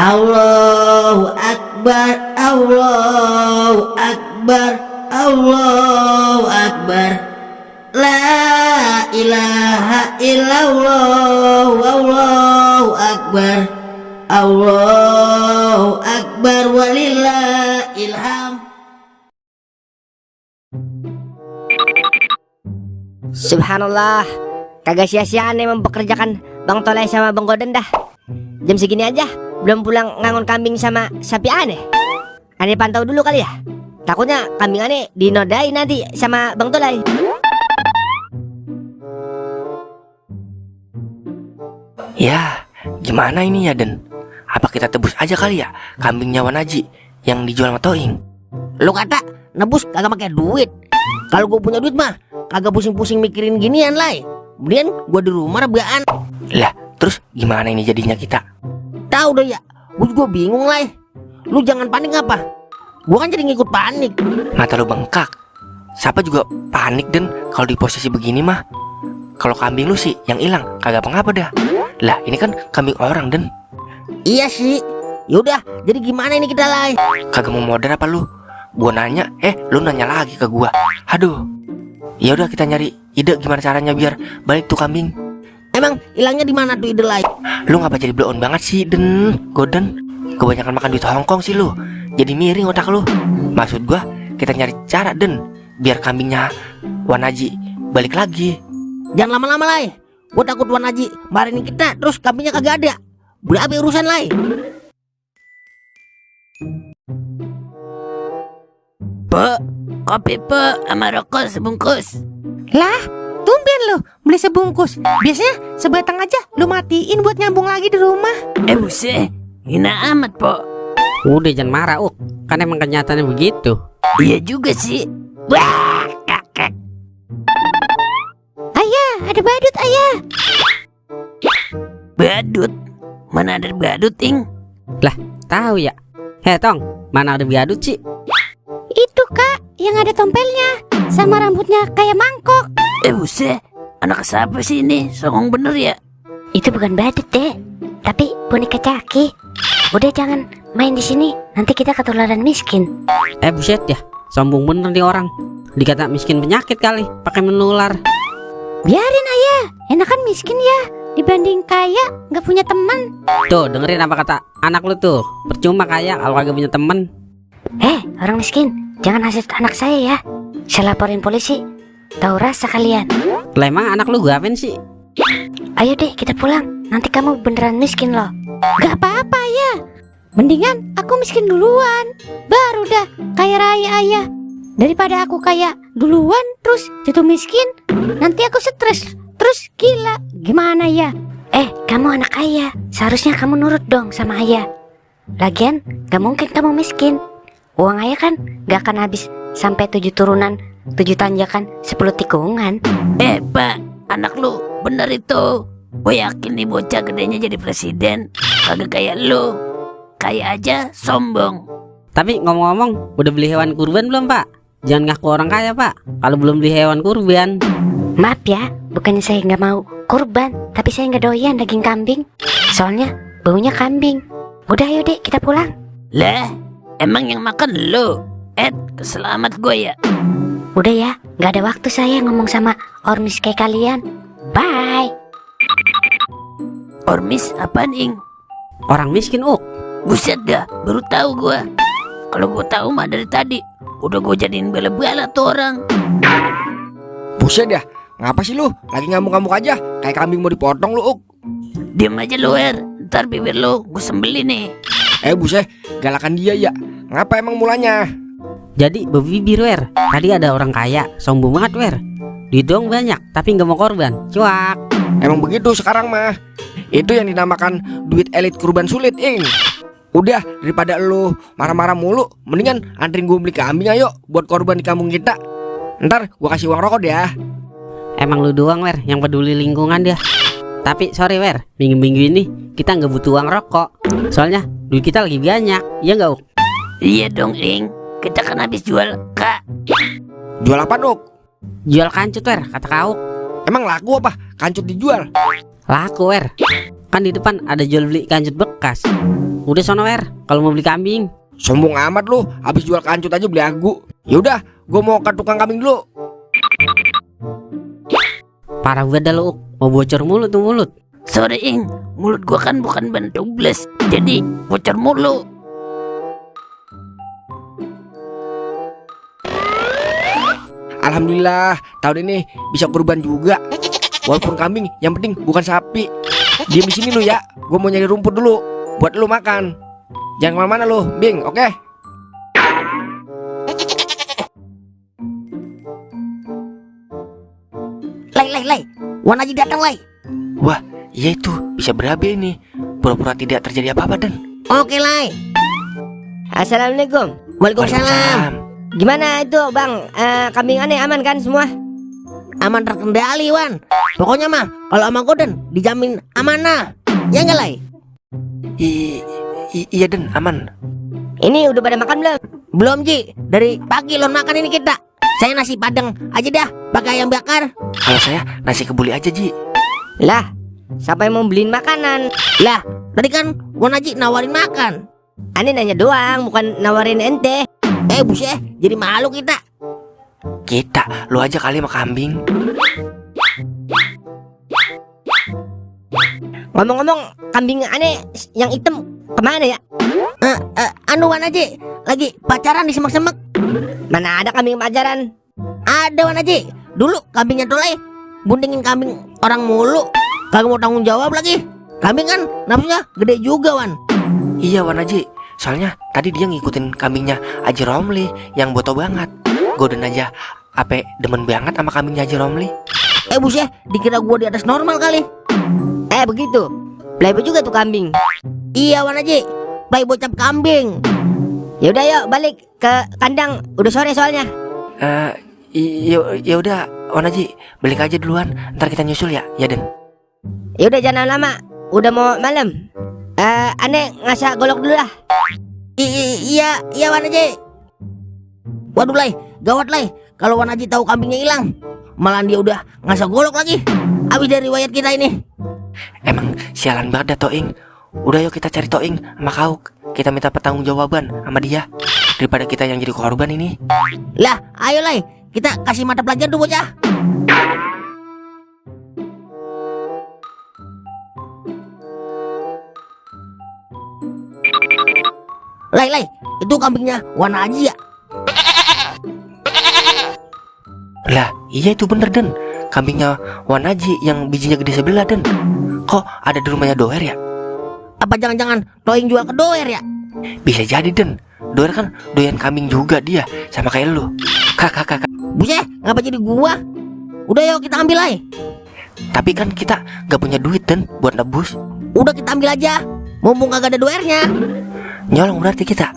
Allahu Akbar, Allahu Akbar, Allahu Akbar. La ilaha illallah, Allahu Akbar, Allahu Akbar, walillahil hamd. Subhanallah, kagak sia-sia aneh mempekerjakan Bang Toleh sama Bang Goden dah. Jam segini aja belum pulang ngangon kambing sama sapi aneh. Aneh pantau dulu kali ya. Takutnya kambing aneh dinodai nanti sama Bang Toleh. Ya, gimana ini ya Den? Apa kita tebus aja kali ya kambingnya Wan Haji yang dijual sama Toing? Lu kata nebus kagak pakai duit. Kalau gue punya duit mah kagak pusing-pusing mikirin ginian lah. Kemudian gue di rumah rebahan. Lah, terus gimana ini jadinya kita? Tahu deh ya, gue juga bingung lah. Lu jangan panik apa? Gue kan jadi ngikut panik. Mata lu bengkak. Siapa juga panik Den kalau di posisi begini mah. Kalau kambing lu sih yang hilang kagak apa-apa dah. Lah, ini kan kambing orang Den. Iya sih. Yaudah, jadi gimana ini kita lah? Kagak mau modern apa lu? Gua nanya, lu nanya lagi ke gua. Aduh. Ya udah kita nyari ide gimana caranya biar balik tuh kambing. Emang hilangnya di mana tuh ide lain? Lu ngapa jadi blow on banget sih, Den? Goden, kebanyakan makan duit Hongkong sih lu. Jadi miring otak lu. Maksud gua, kita nyari cara, Den, biar kambingnya Wan Haji balik lagi. Jangan lama-lama lah. Gua takut Wan Haji marahin kita terus kambingnya kagak ada. Berabe urusan lah. Pak, kopi pak sama rokok sebungkus. Lah, tumben lu beli sebungkus. Biasanya sebatang aja lu matiin buat nyambung lagi di rumah. Buset, hina amat pak. Udah jangan marah, kan emang kenyataannya begitu. Iya juga sih. Wah, kakek. Ayah, ada badut ayah. Badut? Mana ada badut, Ing? Lah, tahu ya. Tong, mana ada badut sih? Itu kak, yang ada tompelnya sama rambutnya kayak mangkok. Buset, anak siapa sih ini? Songong bener ya? Itu bukan badut deh, tapi boneka Caki. Udah jangan main di sini, nanti kita ketularan miskin. Buset ya, sombong bener nih orang. Dikata miskin penyakit kali, pakai menular. Biarin ayah, enakan miskin ya dibanding kaya nggak punya teman. Tuh dengerin apa kata anak lu tuh. Percuma kaya kalau kagak punya temen. Orang miskin, jangan hasut anak saya ya. Saya laporin polisi. Tahu rasa kalian. Lah emang anak lu gapen sih? Ayo deh kita pulang, nanti kamu beneran miskin loh. Gak apa-apa ya. Mendingan aku miskin duluan, baru dah kaya raya ayah. Daripada aku kaya duluan terus jatuh miskin, nanti aku stres terus gila. Gimana ya? Kamu anak ayah, seharusnya kamu nurut dong sama ayah. Lagian gak mungkin kamu miskin. Uang ayah kan gak akan habis sampai 7 turunan, 7 tanjakan, 10 tikungan. Pak, anak lu bener itu. Gue yakin nih bocah gedenya jadi presiden. Kagak kayak lu. Kayak aja sombong. Tapi ngomong-ngomong, udah beli hewan kurban belum pak? Jangan ngaku orang kaya pak, kalau belum beli hewan kurban. Maaf ya, bukannya saya nggak mau kurban, tapi saya nggak doyan daging kambing. Soalnya baunya kambing. Udah ayo dek kita pulang. Lah, emang yang makan lu? Keselamat gue ya. Udah ya, nggak ada waktu saya ngomong sama ormis kayak kalian. Bye. Ormis apaan, Ing? Orang miskin Buset dah, baru tahu gue. Kalau gue tahu mah dari tadi udah gue jadiin bala-bala tuh orang. Buset dah, ngapa sih lu? Lagi ngamuk-ngamuk aja, kayak kambing mau dipotong lu, Diam aja lu, ntar bibir lu gue sembeli nih. Buset, galakan dia ya. Ngapa emang mulanya? Jadi bebibir wer. Tadi ada orang kaya, sombong banget wer. Duit dong banyak, tapi nggak mau korban. Cuak. Emang begitu sekarang mah. Itu yang dinamakan duit elit kurban sulit, Ing. Udah, daripada lu marah-marah mulu, mendingan anterin gue beli kambing ayo buat korban di kampung kita. Ntar gue kasih uang rokok deh. Emang lu doang wer yang peduli lingkungan dia. Tapi sorry wer, minggu-minggu ini kita nggak butuh uang rokok. Soalnya duit kita lagi banyak, ya nggak Iya dong, Ing. Kita kan habis jual kak. Jual apa, Jual kancut wer, kata kau. Emang laku apa? Kancut dijual? Laku wer. Kan di depan ada jual beli kancut bekas. Udah sono Wer, kalau mau beli kambing. Sombong amat lu, habis jual kancut aja beli agu. Yaudah, gue mau ke tukang kambing dulu. Parah banget dah lu, mau bocor mulut tuh mulut. Sorry Ing, mulut gua kan bukan ban tubeless, jadi bocor mulu. Alhamdulillah, tahun ini bisa kurban juga. Walaupun kambing, yang penting bukan sapi. Diam di sini lu ya, gue mau nyari rumput dulu buat lu makan. Jangan kemana-mana lu, Bing, oke? Lai, Wan Haji datang, Lai. Wah, iya itu bisa berabe ini. Pura-pura tidak terjadi apa-apa dan. Oke, Lai. Assalamualaikum. Waalaikumsalam. Gimana itu bang? Kambing aneh aman kan semua? Aman terkendali, Wan. Pokoknya mah kalau sama Goden dijamin amanah. Ya enggak, Lai? Iya dan aman. Ini udah pada makan belum? Belum, Ji. Dari pagi lon makan ini kita. Saya nasi padang aja dah, pakai ayam bakar. Kalau saya nasi kebuli aja Ji. Lah, siapa yang mau beliin makanan? Lah, tadi kan Wan Haji nawarin makan. Aneh nanya doang, bukan nawarin ente. Buset, jadi malu kita. Kita, lu aja kali sama kambing. Ngomong-ngomong, kambing aneh yang hitam kemana ya? Anu Wan Haji, lagi pacaran di semak-semak. Mana ada kambing pacaran? Ada Wan Haji. Dulu kambingnya Tolai buntingin kambing orang mulu. Kagak mau tanggung jawab lagi. Kambing kan nafsunya gede juga, Wan. Iya Wan Haji, soalnya tadi dia ngikutin kambingnya Haji Romli yang boto banget. Goden aja ape demen banget sama kambingnya Haji Romli. Buset, dikira gua di atas normal kali. Begitu. Playboy juga tuh kambing. Iya Wan Haji, playboy cap kambing. Yaudah yuk balik ke kandang. Udah sore soalnya. Ya udah Wan Haji, balik aja duluan, ntar kita nyusul ya Den. Yaudah jangan lama, udah mau malam. Aneh ngasah golok dulu lah. Iya Wan Haji. Waduh Lai, gawat Lai. Kalau Wan Haji tahu kambingnya hilang, malah dia udah ngasah golok lagi. Habis dari riwayat kita ini. Emang sialan banget dah Toing. Udah yuk kita cari Toing sama Kauk. Kita minta pertanggungjawaban sama dia daripada kita yang jadi korban ini. Lah, ayo Lai, kita kasih mata pelajaran tuh bocah. Lai, itu kambingnya Wan Haji ya? Lah, iya itu bener Den. Kambingnya Wan Haji yang bijinya gede sebelah Den. Kok ada di rumahnya Doer ya? Apa jangan-jangan Toing jual ke Doer ya? Bisa jadi Den. Doer kan doyan kambing juga dia, sama kayak lu. Kakak. Buset, ngapa jadi gua? Udah yuk kita ambil Lai. Tapi kan kita gak punya duit Den buat nebus. Udah kita ambil aja, mumpung kagak ada Doernya. Nyolong berarti kita.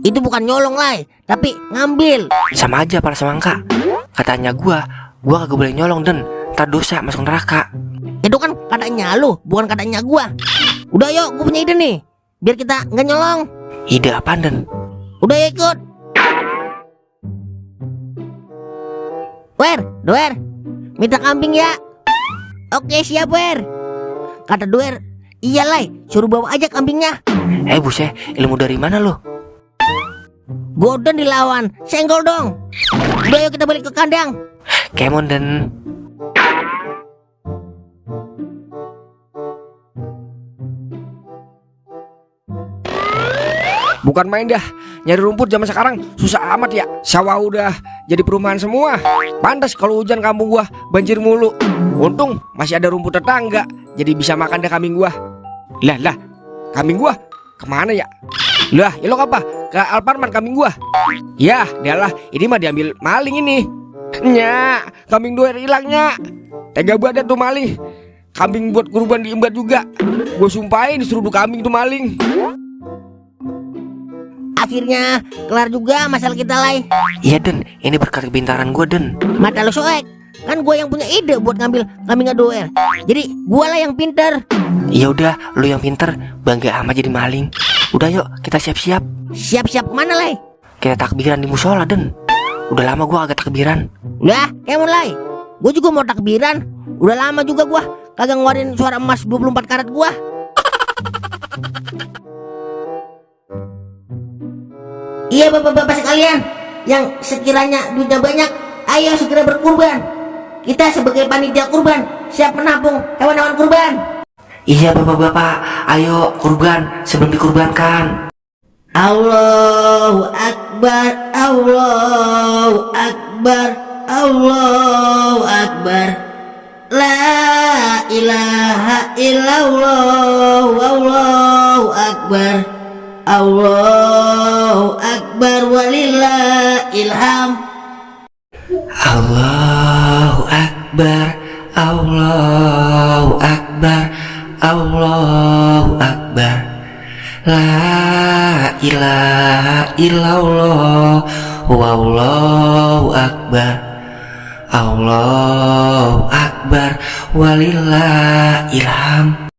Itu bukan nyolong Lai, tapi ngambil. Sama aja para semangka. Katanya gua kagak boleh nyolong Den, ntar dosa masuk neraka. Itu kan katanya lu, bukan katanya gua. Udah yuk, gua punya ide nih, biar kita nggak nyolong. Ide apaan Den? Udah ya ikut. Doer, minta kambing ya. Oke siap Wer. Kata Doer, iya Lai, suruh bawa aja kambingnya. Buset, ilmu dari mana lu? Goden dilawan, senggol dong. Udah yuk kita balik ke kandang. Kemon Den. Bukan main dah, nyari rumput zaman sekarang susah amat ya. Sawah udah jadi perumahan semua. Pantas kalau hujan kampung gua banjir mulu. Untung masih ada rumput tetangga, jadi bisa makan dah kambing gua. Lah, kambing gua kemana ya? Lah, lo apa? Ke Alparman kambing gua. Ya, dialah, ini mah diambil maling ini. Nyak, kambing Doer hilangnya. Tega banget tuh maling. Kambing buat kurban diembat juga. Gue sumpahin disuruh kambing tuh maling. Akhirnya kelar juga masalah kita Lai. Iya Den, ini berkat kepintaran gua Den. Mata lo soek. Kan gua yang punya ide buat ngambil kambingnya Doer. Jadi gua lah yang pinter. Ya udah, lu yang pinter, bangga amat jadi maling. Udah yuk, kita siap-siap. Siap-siap kemana Lai? Kita takbiran di musola Den. Udah lama gua agak takbiran. Udah, kemon Lai. Gua juga mau takbiran. Udah lama juga gua kagak ngeluarin suara emas 24 karat gua. Iya bapak-bapak sekalian, yang sekiranya duitnya banyak, ayo segera berkurban. Kita sebagai panitia kurban siap menampung hewan-hewan kurban. Iya bapak-bapak, ayo kurban sebelum dikurbankan. Allahu Akbar, Allahu Akbar, Allahu Akbar. La ilaha illallah, Allahu Akbar. Allahu Akbar walillahil hamd. Allahu Akbar, Allahu Akbar, Allahu Akbar. La ilaha illallah, wallahu akbar. Allahu Akbar walillahil hamd.